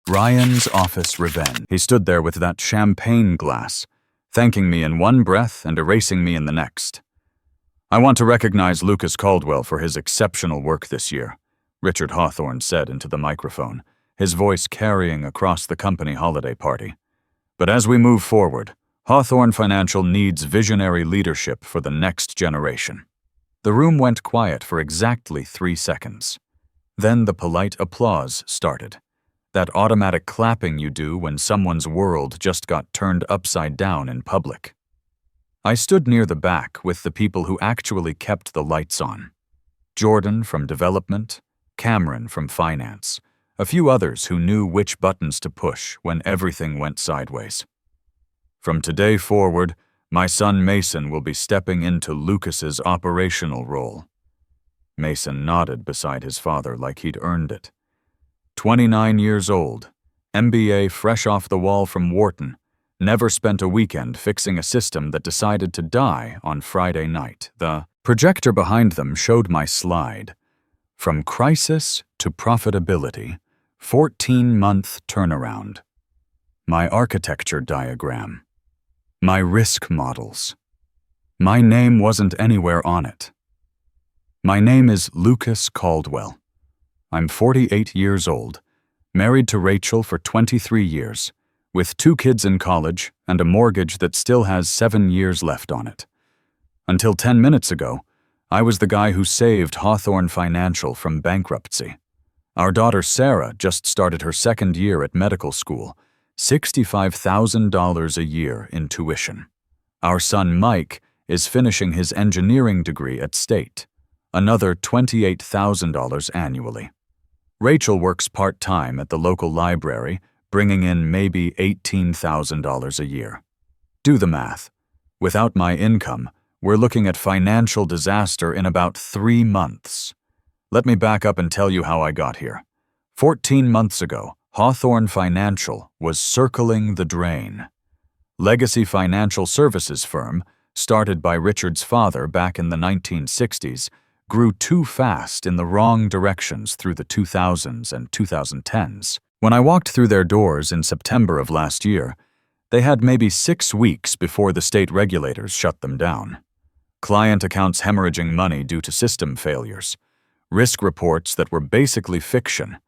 Ryan's office revenge. He stood there with that champagne glass, thanking me in one breath and erasing me in the next. "I want to recognize Lucas Caldwell for his exceptional work this year," Richard Hawthorne said into the microphone, his voice carrying across the company holiday party. "But as we move forward, Hawthorne Financial needs visionary leadership for the next generation." The room went quiet for exactly 3 seconds. Then the polite applause started. That automatic clapping you do when someone's world just got turned upside down in public. I stood near the back with the people who actually kept the lights on. Jordan from development, Cameron from finance, a few others who knew which buttons to push when everything went sideways. "From today forward, my son Mason will be stepping into Lucas's operational role." Mason nodded beside his father like he'd earned it. 29 years old, MBA fresh off the wall from Wharton, never spent a weekend fixing a system that decided to die on Friday night. The projector behind them showed my slide. From crisis to profitability, 14-month turnaround. My architecture diagram. My risk models. My name wasn't anywhere on it. My name is Lucas Caldwell. I'm 48 years old, married to Rachel for 23 years, with 2 kids in college and a mortgage that still has 7 years left on it. Until 10 minutes ago, I was the guy who saved Hawthorne Financial from bankruptcy. Our daughter Sarah just started her 2nd year at medical school, $65,000 a year in tuition. Our son Mike is finishing his engineering degree at State, another $28,000 annually. Rachel works part-time at the local library, bringing in maybe $18,000 a year. Do the math. Without my income, we're looking at financial disaster in about 3 months. Let me back up and tell you how I got here. 14 months ago, Hawthorne Financial was circling the drain. Legacy financial services firm, started by Richard's father back in the 1960s, grew too fast in the wrong directions through the 2000s and 2010s. When I walked through their doors in September of last year, they had maybe 6 weeks before the state regulators shut them down. Client accounts hemorrhaging money due to system failures, risk reports that were basically fiction,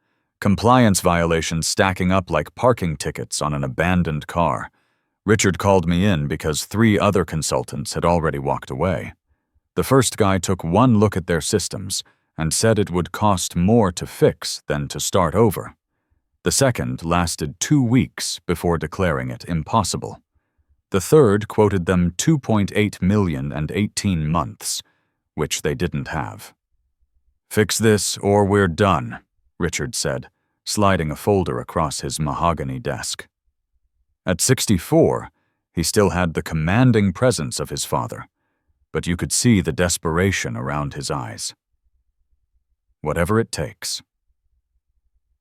compliance violations stacking up like parking tickets on an abandoned car. Richard called me in because 3 other consultants had already walked away. The first guy took one look at their systems and said it would cost more to fix than to start over. The second lasted 2 weeks before declaring it impossible. The third quoted them $2.8 million and 18 months, which they didn't have. "Fix this or we're done," Richard said, sliding a folder across his mahogany desk. At 64, he still had the commanding presence of his father, but you could see the desperation around his eyes. Whatever it takes.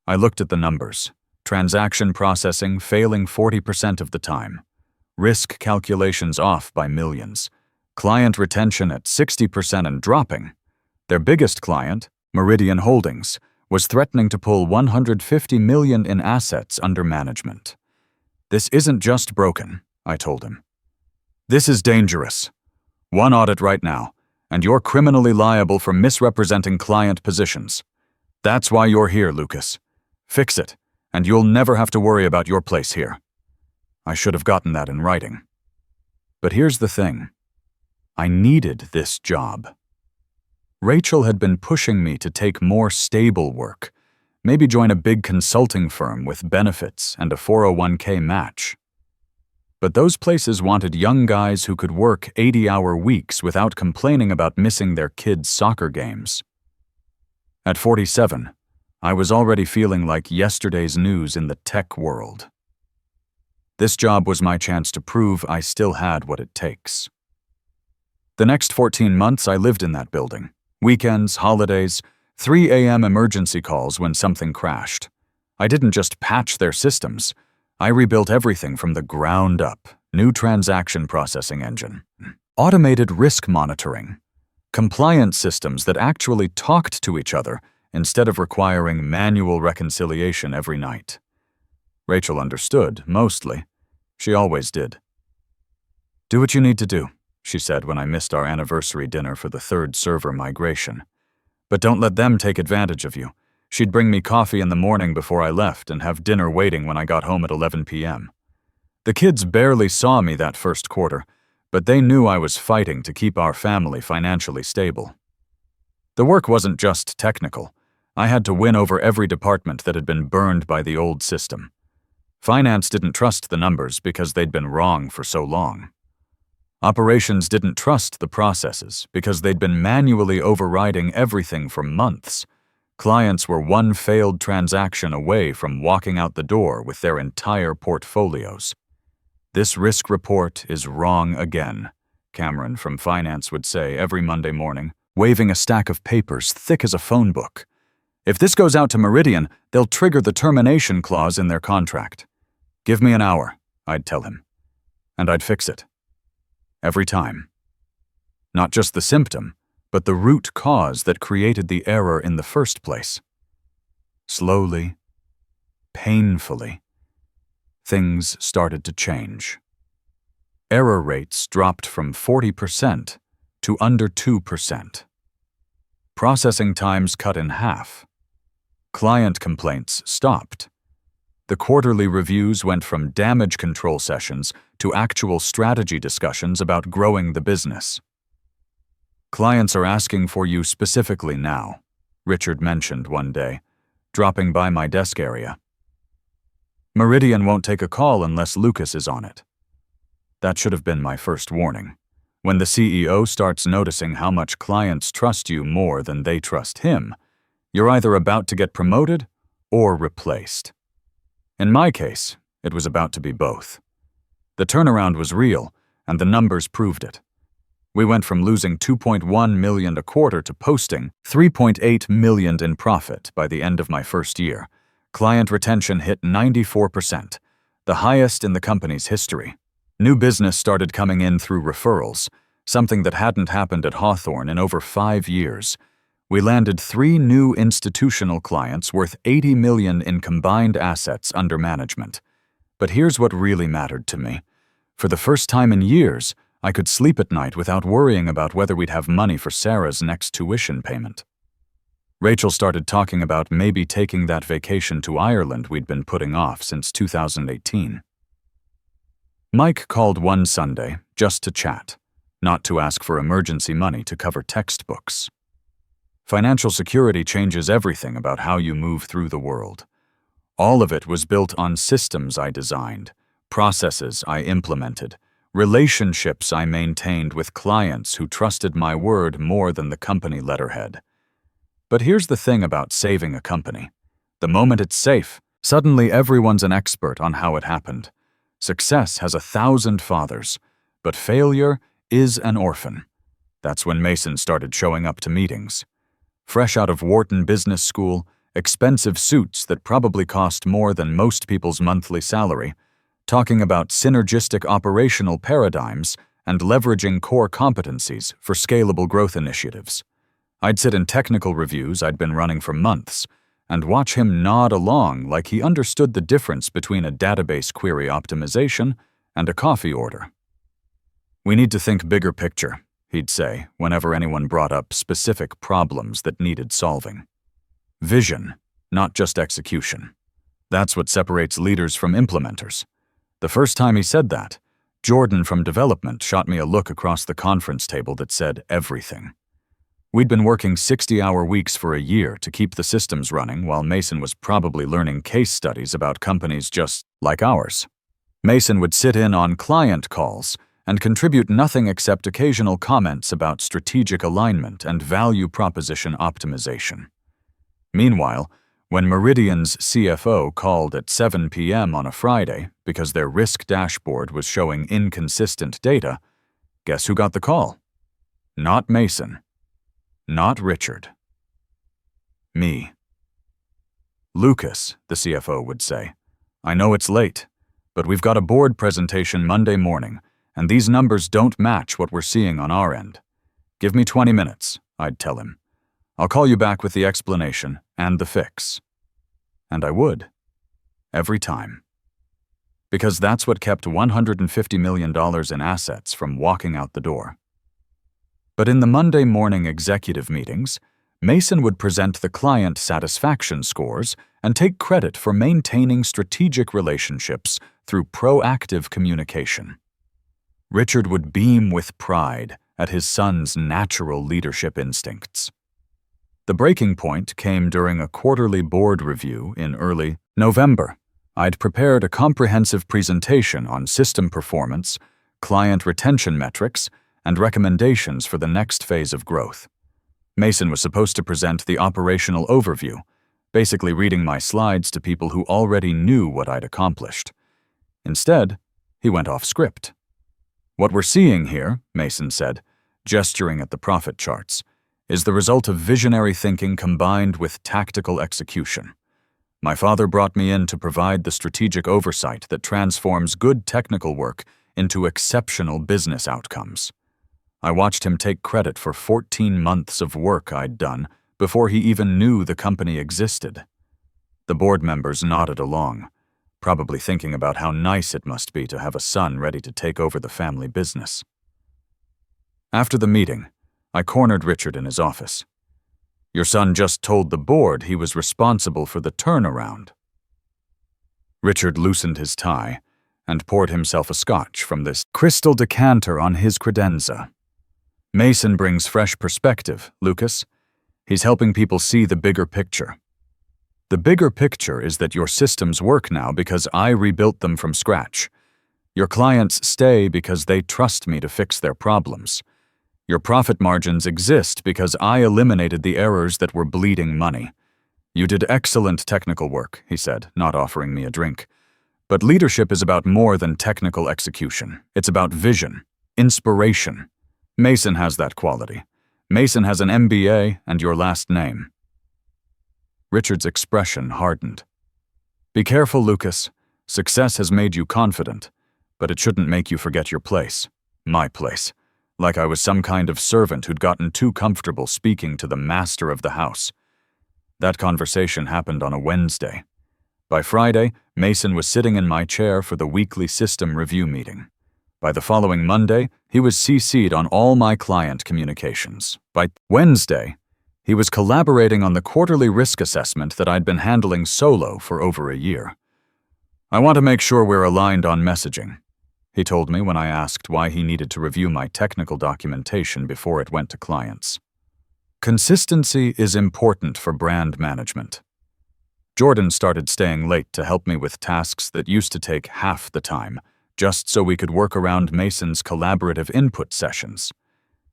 I looked at the numbers. Transaction processing failing 40% of the time. Risk calculations off by millions. Client retention at 60% and dropping. Their biggest client, Meridian Holdings, was threatening to pull $150 million in assets under management. "This isn't just broken," I told him. "This is dangerous. 1 audit right now, and you're criminally liable for misrepresenting client positions. That's why you're here, Lucas. Fix it, and you'll never have to worry about your place here." I should have gotten that in writing. But here's the thing. I needed this job. Rachel had been pushing me to take more stable work, maybe join a big consulting firm with benefits and a 401k match. But those places wanted young guys who could work 80-hour weeks without complaining about missing their kids' soccer games. At 47, I was already feeling like yesterday's news in the tech world. This job was my chance to prove I still had what it takes. The next 14 months I lived in that building. Weekends, holidays, 3 a.m. emergency calls when something crashed. I didn't just patch their systems. I rebuilt everything from the ground up. New transaction processing engine, automated risk monitoring, compliance systems that actually talked to each other instead of requiring manual reconciliation every night. Rachel understood, mostly. She always did. "Do what you need to do," she said when I missed our anniversary dinner for the third server migration. "But don't let them take advantage of you." She'd bring me coffee in the morning before I left and have dinner waiting when I got home at 11 p.m. The kids barely saw me that first quarter, but they knew I was fighting to keep our family financially stable. The work wasn't just technical. I had to win over every department that had been burned by the old system. Finance didn't trust the numbers because they'd been wrong for so long. Operations didn't trust the processes because they'd been manually overriding everything for months. Clients were one failed transaction away from walking out the door with their entire portfolios. "This risk report is wrong again," Cameron from finance would say every Monday morning, waving a stack of papers thick as a phone book. "If this goes out to Meridian, they'll trigger the termination clause in their contract." "Give me an hour," I'd tell him. And I'd fix it. Every time. Not just the symptom, but the root cause that created the error in the first place. Slowly, painfully, things started to change. Error rates dropped from 40% to under 2%. Processing times cut in half. Client complaints stopped. The quarterly reviews went from damage control sessions to actual strategy discussions about growing the business. "Clients are asking for you specifically now," Richard mentioned one day, dropping by my desk area. "Meridian won't take a call unless Lucas is on it." That should have been my first warning. When the CEO starts noticing how much clients trust you more than they trust him, you're either about to get promoted or replaced. In my case, it was about to be both. The turnaround was real, and the numbers proved it. We went from losing $2.1 million a quarter to posting $3.8 million in profit by the end of my first year. Client retention hit 94%, the highest in the company's history. New business started coming in through referrals, something that hadn't happened at Hawthorne in over 5 years. We landed 3 new institutional clients worth $80 million in combined assets under management. But here's what really mattered to me. For the first time in years, I could sleep at night without worrying about whether we'd have money for Sarah's next tuition payment. Rachel started talking about maybe taking that vacation to Ireland we'd been putting off since 2018. Mike called one Sunday just to chat, not to ask for emergency money to cover textbooks. Financial security changes everything about how you move through the world. All of it was built on systems I designed, processes I implemented, relationships I maintained with clients who trusted my word more than the company letterhead. But here's the thing about saving a company. The moment it's safe, suddenly everyone's an expert on how it happened. Success has 1,000 fathers, but failure is an orphan. That's when Mason started showing up to meetings. Fresh out of Wharton Business School, expensive suits that probably cost more than most people's monthly salary, talking about synergistic operational paradigms and leveraging core competencies for scalable growth initiatives. I'd sit in technical reviews I'd been running for months and watch him nod along like he understood the difference between a database query optimization and a coffee order. "We need to think bigger picture," he'd say whenever anyone brought up specific problems that needed solving. Vision, not just execution. That's what separates leaders from implementers. The first time he said that, Jordan from development shot me a look across the conference table that said everything. We'd been working 60-hour weeks for a year to keep the systems running while Mason was probably learning case studies about companies just like ours. Mason would sit in on client calls and contribute nothing except occasional comments about strategic alignment and value proposition optimization. Meanwhile, when Meridian's CFO called at 7 p.m. on a Friday because their risk dashboard was showing inconsistent data, guess who got the call? Not Mason. Not Richard. Me. "Lucas," the CFO would say, "I know it's late, but we've got a board presentation Monday morning, and these numbers don't match what we're seeing on our end. Give me 20 minutes, I'd tell him. I'll call you back with the explanation and the fix. And I would. Every time. because that's what kept $150 million in assets from walking out the door. But in the Monday morning executive meetings, Mason would present the client satisfaction scores and take credit for maintaining strategic relationships through proactive communication. Richard would beam with pride at his son's natural leadership instincts. The breaking point came during a quarterly board review in early November. I'd prepared a comprehensive presentation on system performance, client retention metrics, and recommendations for the next phase of growth. Mason was supposed to present the operational overview, basically reading my slides to people who already knew what I'd accomplished. Instead, he went off script. "What we're seeing here," Mason said, gesturing at the profit charts, "is the result of visionary thinking combined with tactical execution. My father brought me in to provide the strategic oversight that transforms good technical work into exceptional business outcomes. I watched him take credit for 14 months of work I'd done before he even knew the company existed." The board members nodded along, probably thinking about how nice it must be to have a son ready to take over the family business. After the meeting, I cornered Richard in his office. "Your son just told the board he was responsible for the turnaround." Richard loosened his tie and poured himself a scotch from this crystal decanter on his credenza. "Mason brings fresh perspective, Lucas. He's helping people see the bigger picture. The bigger picture is that your systems work now because I rebuilt them from scratch. Your clients stay because they trust me to fix their problems. Your profit margins exist because I eliminated the errors that were bleeding money. You did excellent technical work," he said, not offering me a drink. "But leadership is about more than technical execution. It's about vision, inspiration. Mason has that quality. Mason has an MBA and your last name." Richard's expression hardened. "Be careful, Lucas. Success has made you confident, but it shouldn't make you forget your place. My place. Like I was some kind of servant who'd gotten too comfortable speaking to the master of the house." That conversation happened on a Wednesday. By Friday, Mason was sitting in my chair for the weekly system review meeting. By the following Monday, he was CC'd on all my client communications. By Wednesday, he was collaborating on the quarterly risk assessment that I'd been handling solo for over a year. "I want to make sure we're aligned on messaging," he told me when I asked why he needed to review my technical documentation before it went to clients. Consistency is important for brand management. Jordan started staying late to help me with tasks that used to take half the time, just so we could work around Mason's collaborative input sessions.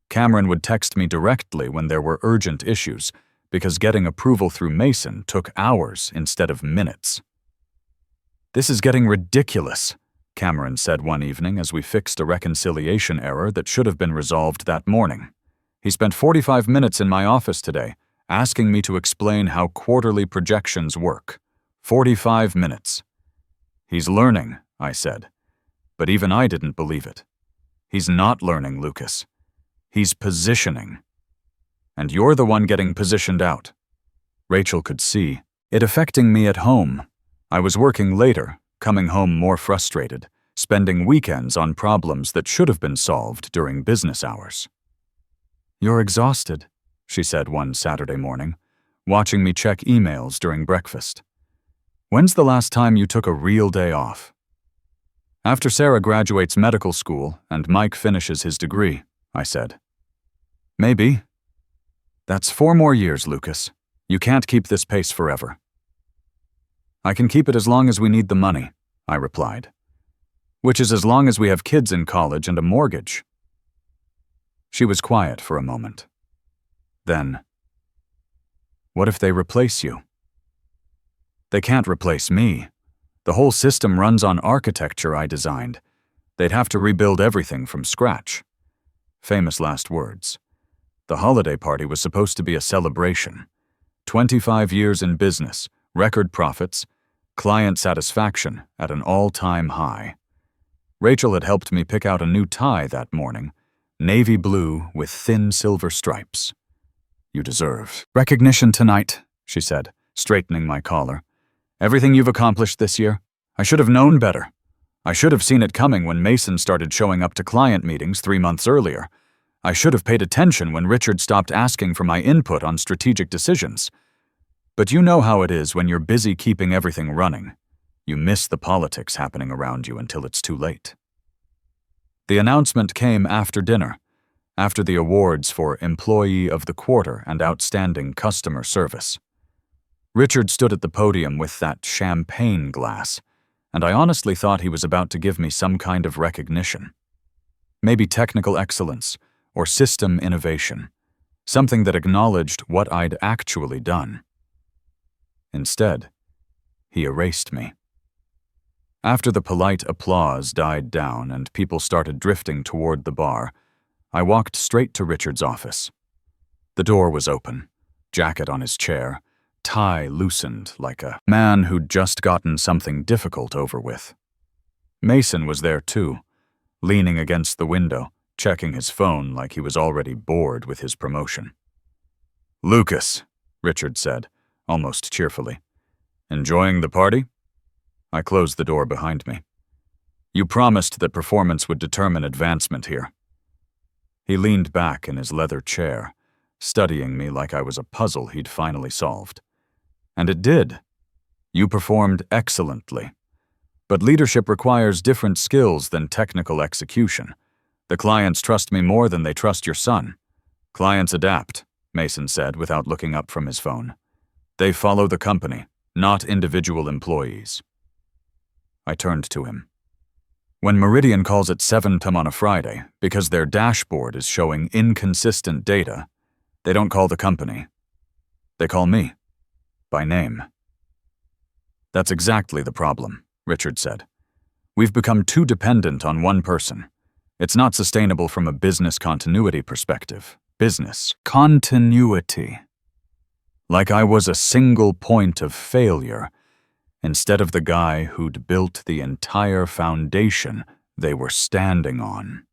Cameron would text me directly when there were urgent issues, because getting approval through Mason took hours instead of minutes. "This is getting ridiculous," Cameron said one evening as we fixed a reconciliation error that should have been resolved that morning. "He spent 45 minutes in my office today, asking me to explain how quarterly projections work. 45 minutes. "He's learning," I said. But even I didn't believe it. "He's not learning, Lucas. He's positioning. And you're the one getting positioned out." Rachel could see it affecting me at home. I was working later, coming home more frustrated, spending weekends on problems that should have been solved during business hours. "You're exhausted," she said one Saturday morning, watching me check emails during breakfast. "When's the last time you took a real day off?" "After Sarah graduates medical school and Mike finishes his degree," I said. "Maybe. That's 4 more years, Lucas. You can't keep this pace forever." "I can keep it as long as we need the money," I replied. "Which is as long as we have kids in college and a mortgage." She was quiet for a moment. Then, "What if they replace you?" "They can't replace me. The whole system runs on architecture I designed. They'd have to rebuild everything from scratch." Famous last words. The holiday party was supposed to be a celebration. 25 years in business, record profits, client satisfaction at an all-time high. Rachel had helped me pick out a new tie that morning, navy blue with thin silver stripes. "You deserve recognition tonight," she said, straightening my collar. "Everything you've accomplished this year, I should have known better. I should have seen it coming when Mason started showing up to client meetings 3 months earlier. I should have paid attention when Richard stopped asking for my input on strategic decisions. But you know how it is when you're busy keeping everything running. You miss the politics happening around you until it's too late. The announcement came after dinner, after the awards for Employee of the Quarter and Outstanding Customer Service. Richard stood at the podium with that champagne glass, and I honestly thought he was about to give me some kind of recognition. Maybe technical excellence or system innovation, something that acknowledged what I'd actually done. Instead, he erased me. After the polite applause died down and people started drifting toward the bar, I walked straight to Richard's office. The door was open, jacket on his chair, tie loosened like a man who'd just gotten something difficult over with. Mason was there too, leaning against the window, checking his phone like he was already bored with his promotion. "Lucas," Richard said, almost cheerfully. "Enjoying the party?" I closed the door behind me. "You promised that performance would determine advancement here." He leaned back in his leather chair, studying me like I was a puzzle he'd finally solved. And it did. You performed excellently. But leadership requires different skills than technical execution. The clients trust me more than they trust your son. Clients adapt, Mason said without looking up from his phone. They follow the company, not individual employees. I turned to him. When Meridian calls at 7 p.m. on a Friday because their dashboard is showing inconsistent data, they don't call the company. They call me. By name. That's exactly the problem, Richard said. We've become too dependent on one person. It's not sustainable from a business continuity perspective. Business continuity. Like I was a single point of failure, instead of the guy who'd built the entire foundation they were standing on.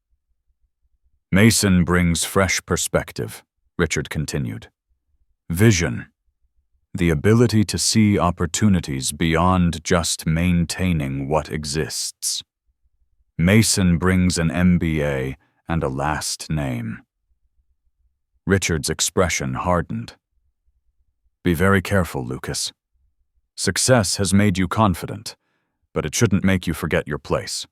Mason brings fresh perspective, Richard continued. Vision. The ability to see opportunities beyond just maintaining what exists. Mason brings an MBA and a last name. Richard's expression hardened. Be very careful, Lucas. Success has made you confident, but it shouldn't make you forget your place.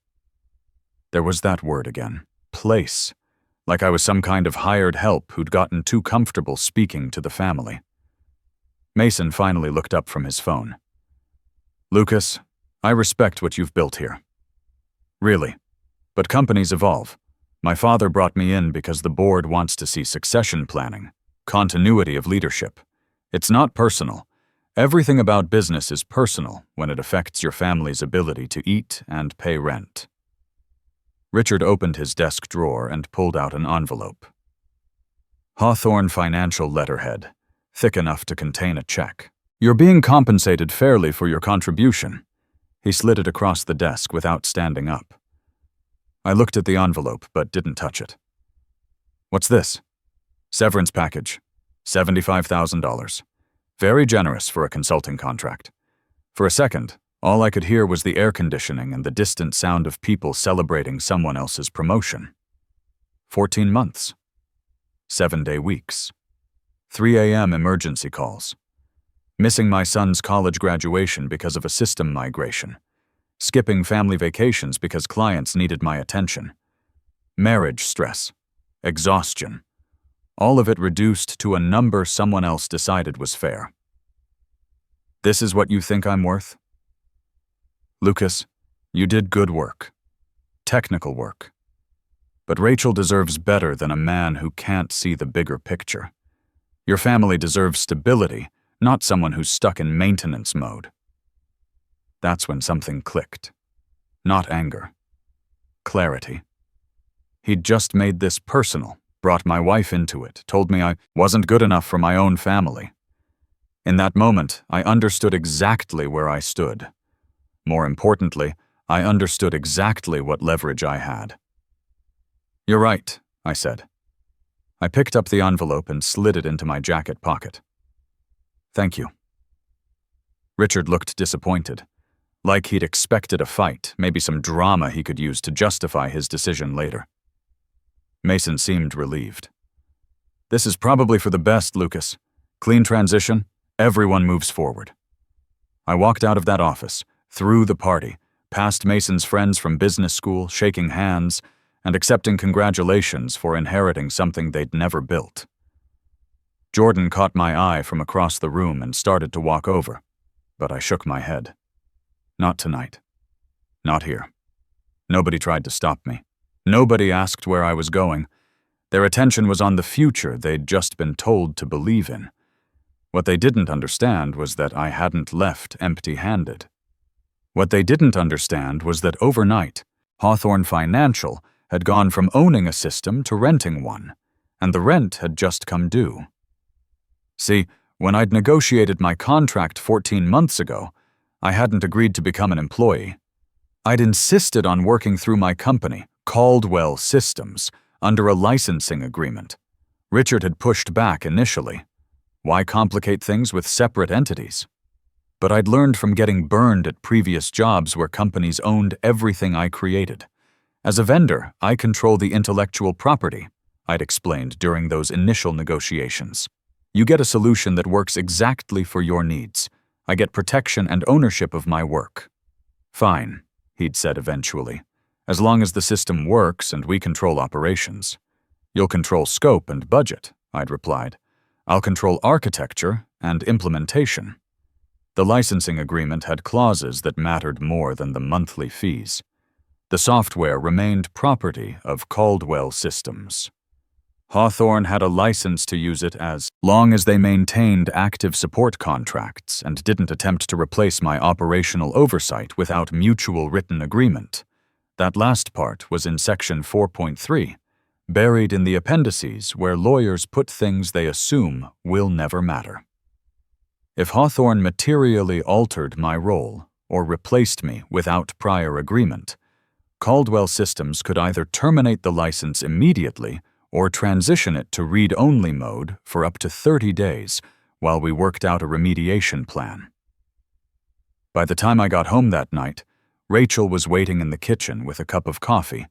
There was that word again, place, like I was some kind of hired help who'd gotten too comfortable speaking to the family. Mason finally looked up from his phone. Lucas, I respect what you've built here. Really, but companies evolve. My father brought me in because the board wants to see succession planning, continuity of leadership. It's not personal. Everything about business is personal when it affects your family's ability to eat and pay rent. Richard opened his desk drawer and pulled out an envelope. Hawthorne Financial letterhead, thick enough to contain a check. You're being compensated fairly for your contribution. He slid it across the desk without standing up. I looked at the envelope but didn't touch it. What's this? Severance package. $75,000. Very generous for a consulting contract. For a second, all I could hear was the air conditioning and the distant sound of people celebrating someone else's promotion. 14 months. 7-day weeks. 3 a.m. emergency calls. Missing my son's college graduation because of a system migration. Skipping family vacations because clients needed my attention. Marriage stress. Exhaustion. All of it reduced to a number someone else decided was fair. This is what you think I'm worth? Lucas, you did good work. Technical work. But Rachel deserves better than a man who can't see the bigger picture. Your family deserves stability, not someone who's stuck in maintenance mode. That's when something clicked. Not anger. Clarity. He'd just made this personal, brought my wife into it, told me I wasn't good enough for my own family. In that moment, I understood exactly where I stood. More importantly, I understood exactly what leverage I had. You're right, I said. I picked up the envelope and slid it into my jacket pocket. Thank you. Richard looked disappointed. Like he'd expected a fight, maybe some drama he could use to justify his decision later. Mason seemed relieved. "This is probably for the best, Lucas. Clean transition, everyone moves forward." I walked out of that office, through the party, past Mason's friends from business school, shaking hands, and accepting congratulations for inheriting something they'd never built. Jordan caught my eye from across the room and started to walk over, but I shook my head. Not tonight. Not here. Nobody tried to stop me. Nobody asked where I was going. Their attention was on the future they'd just been told to believe in. What they didn't understand was that I hadn't left empty-handed. What they didn't understand was that overnight, Hawthorne Financial had gone from owning a system to renting one, and the rent had just come due. See, when I'd negotiated my contract 14 months ago, I hadn't agreed to become an employee. I'd insisted on working through my company, Caldwell Systems, under a licensing agreement. Richard had pushed back initially. Why complicate things with separate entities? But I'd learned from getting burned at previous jobs where companies owned everything I created. As a vendor, I control the intellectual property, I'd explained during those initial negotiations. You get a solution that works exactly for your needs. I get protection and ownership of my work. Fine, he'd said eventually, as long as the system works and we control operations. You'll control scope and budget, I'd replied. I'll control architecture and implementation. The licensing agreement had clauses that mattered more than the monthly fees. The software remained property of Caldwell Systems. Hawthorne had a license to use it as long as they maintained active support contracts and didn't attempt to replace my operational oversight without mutual written agreement. That last part was in Section 4.3, buried in the appendices where lawyers put things they assume will never matter. If Hawthorne materially altered my role or replaced me without prior agreement, Caldwell Systems could either terminate the license immediately or transition it to read-only mode for up to 30 days while we worked out a remediation plan. By the time I got home that night, Rachel was waiting in the kitchen with a cup of coffee,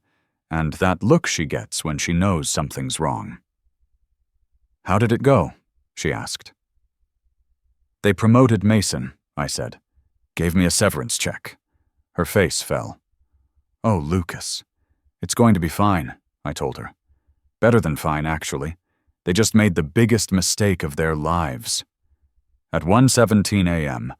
and that look she gets when she knows something's wrong. "How did it go?" she asked. "They promoted Mason," I said. "Gave me a severance check." Her face fell. "Oh, Lucas. It's going to be fine," I told her. "Better than fine, actually. They just made the biggest mistake of their lives." At 1:17 a.m.,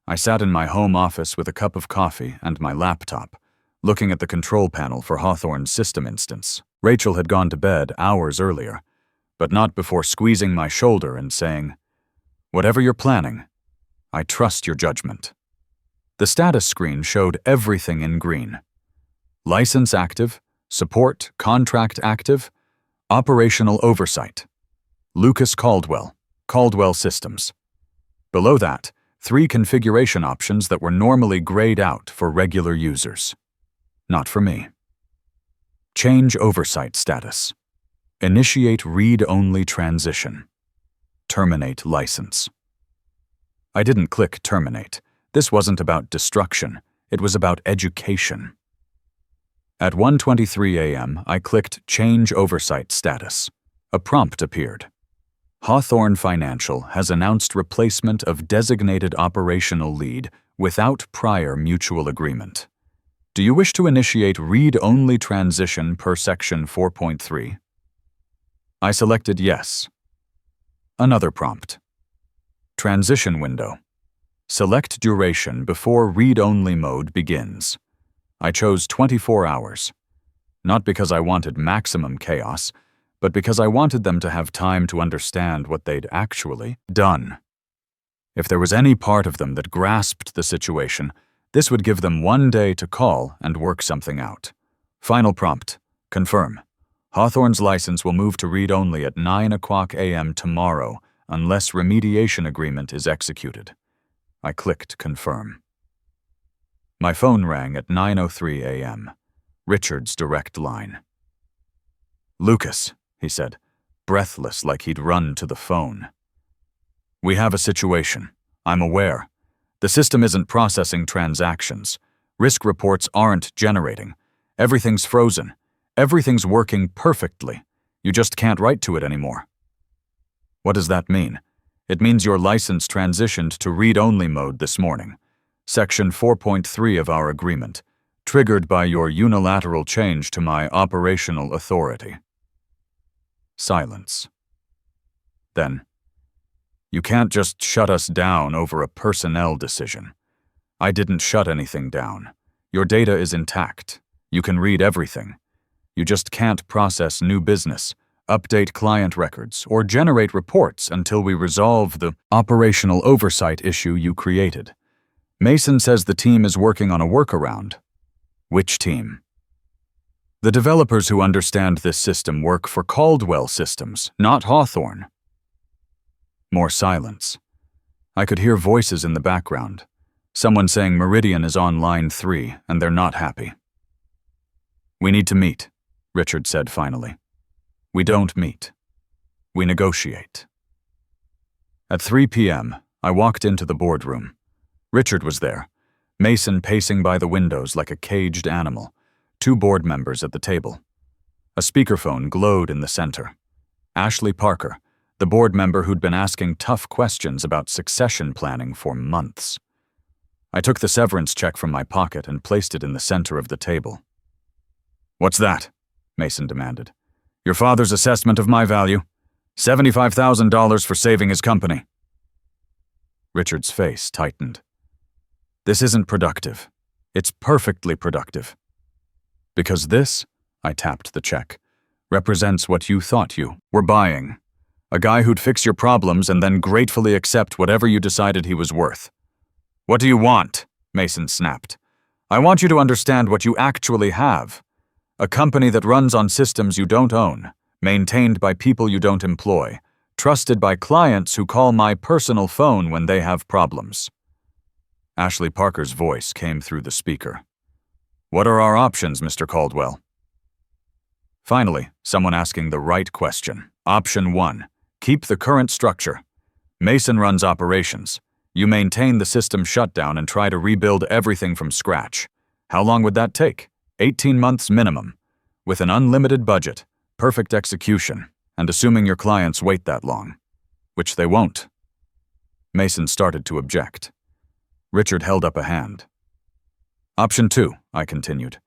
I sat in my home office with a cup of coffee and my laptop, looking at the control panel for Hawthorne's system instance. Rachel had gone to bed hours earlier, but not before squeezing my shoulder and saying, "Whatever you're planning, I trust your judgment." The status screen showed everything in green. License active, support contract active, operational oversight. Lucas Caldwell, Caldwell Systems. Below that, 3 configuration options that were normally grayed out for regular users. Not for me. Change oversight status. Initiate read-only transition. Terminate license. I didn't click terminate. This wasn't about destruction. It was about education. At 1:23 a.m., I clicked Change Oversight Status. A prompt appeared. Hawthorne Financial has announced replacement of designated operational lead without prior mutual agreement. Do you wish to initiate read-only transition per Section 4.3? I selected Yes. Another prompt. Transition window. Select duration before read-only mode begins. I chose 24 hours. Not because I wanted maximum chaos, but because I wanted them to have time to understand what they'd actually done. If there was any part of them that grasped the situation, this would give them 1 day to call and work something out. Final prompt. Confirm. Hawthorne's license will move to read-only at 9:00 a.m. tomorrow unless remediation agreement is executed. I clicked Confirm. My phone rang at 9:03 a.m. Richard's direct line. "Lucas," he said, breathless like he'd run to the phone. "We have a situation. I'm aware. The system isn't processing transactions. Risk reports aren't generating. Everything's frozen. Everything's working perfectly. You just can't write to it anymore. What does that mean? It means your license transitioned to read-only mode this morning. Section 4.3 of our agreement, triggered by your unilateral change to my operational authority. Silence. Then, you can't just shut us down over a personnel decision. I didn't shut anything down. Your data is intact. You can read everything. You just can't process new business, update client records, or generate reports until we resolve the operational oversight issue you created. Mason says the team is working on a workaround. Which team? The developers who understand this system work for Caldwell Systems, not Hawthorne. More silence. I could hear voices in the background. Someone saying Meridian is on line 3 and they're not happy. We need to meet, Richard said finally. We don't meet. We negotiate. At 3 p.m., I walked into the boardroom. Richard was there, Mason pacing by the windows like a caged animal, 2 board members at the table. A speakerphone glowed in the center. Ashley Parker, the board member who'd been asking tough questions about succession planning for months. I took the severance check from my pocket and placed it in the center of the table. What's that? Mason demanded. Your father's assessment of my value? $75,000 for saving his company. Richard's face tightened. This isn't productive. It's perfectly productive. Because this, I tapped the check, represents what you thought you were buying. A guy who'd fix your problems and then gratefully accept whatever you decided he was worth. What do you want? Mason snapped. I want you to understand what you actually have. A company that runs on systems you don't own, maintained by people you don't employ, trusted by clients who call my personal phone when they have problems. Ashley Parker's voice came through the speaker. What are our options, Mr. Caldwell? Finally, someone asking the right question. Option 1. Keep the current structure. Mason runs operations. You maintain the system shutdown and try to rebuild everything from scratch. How long would that take? 18 months minimum. With an unlimited budget, perfect execution, and assuming your clients wait that long. Which they won't. Mason started to object. Richard held up a hand. Option 2, I continued.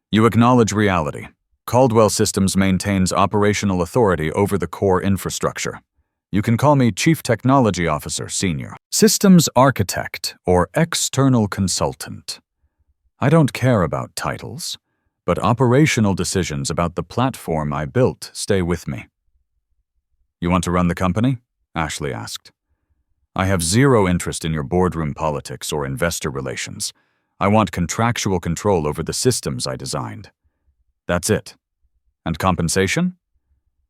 You acknowledge reality. Caldwell Systems maintains operational authority over the core infrastructure. You can call me Chief Technology Officer, Senior. Systems Architect, or External Consultant. I don't care about titles, but operational decisions about the platform I built stay with me. You want to run the company? Ashley asked. I have zero interest in your boardroom politics or investor relations. I want contractual control over the systems I designed. That's it. And compensation?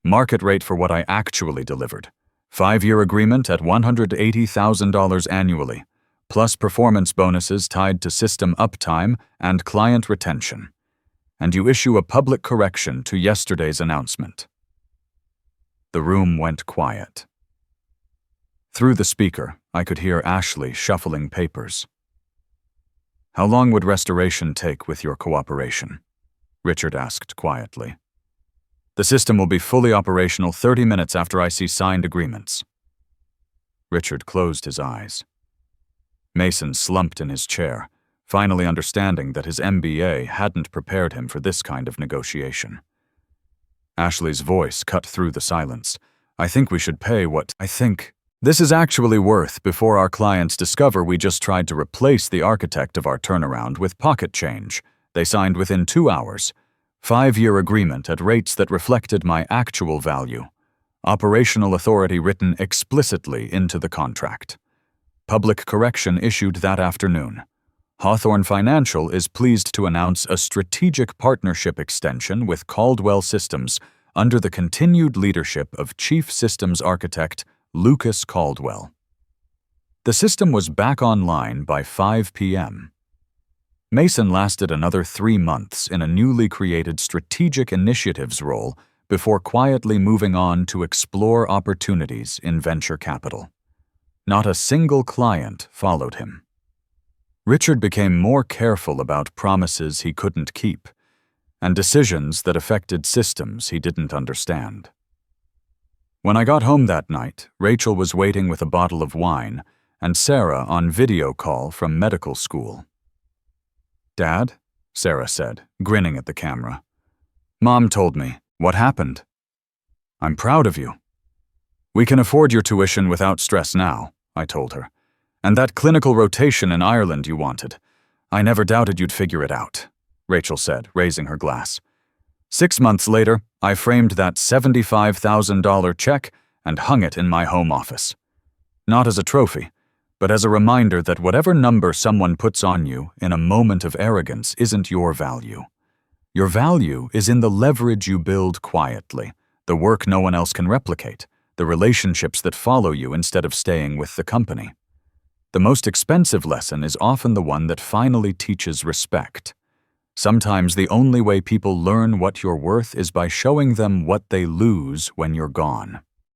Market rate for what I actually delivered. 5-year agreement at $180,000 annually, plus performance bonuses tied to system uptime and client retention. And you issue a public correction to yesterday's announcement. The room went quiet. Through the speaker, I could hear Ashley shuffling papers. How long would restoration take with your cooperation? Richard asked quietly. The system will be fully operational 30 minutes after I see signed agreements. Richard closed his eyes. Mason slumped in his chair, finally understanding that his MBA hadn't prepared him for this kind of negotiation. Ashley's voice cut through the silence. I think we should pay what I think this is actually worth before our clients discover we just tried to replace the architect of our turnaround with pocket change. They signed within 2 hours. 5-year agreement at rates that reflected my actual value. Operational authority written explicitly into the contract. Public correction issued that afternoon. Hawthorne Financial is pleased to announce a strategic partnership extension with Caldwell Systems under the continued leadership of Chief Systems Architect Lucas Caldwell. The system was back online by 5 p.m. Mason lasted another 3 months in a newly created strategic initiatives role before quietly moving on to explore opportunities in venture capital. Not a single client followed him. Richard became more careful about promises he couldn't keep and decisions that affected systems he didn't understand. When I got home that night, Rachel was waiting with a bottle of wine and Sarah on video call from medical school. "Dad?" Sarah said, grinning at the camera. "Mom told me. What happened?" "I'm proud of you." "We can afford your tuition without stress now," I told her. "And that clinical rotation in Ireland you wanted. I never doubted you'd figure it out," Rachel said, raising her glass. 6 months later, I framed that $75,000 check and hung it in my home office. Not as a trophy, but as a reminder that whatever number someone puts on you in a moment of arrogance isn't your value. Your value is in the leverage you build quietly, the work no one else can replicate, the relationships that follow you instead of staying with the company. The most expensive lesson is often the one that finally teaches respect. Sometimes the only way people learn what you're worth is by showing them what they lose when you're gone.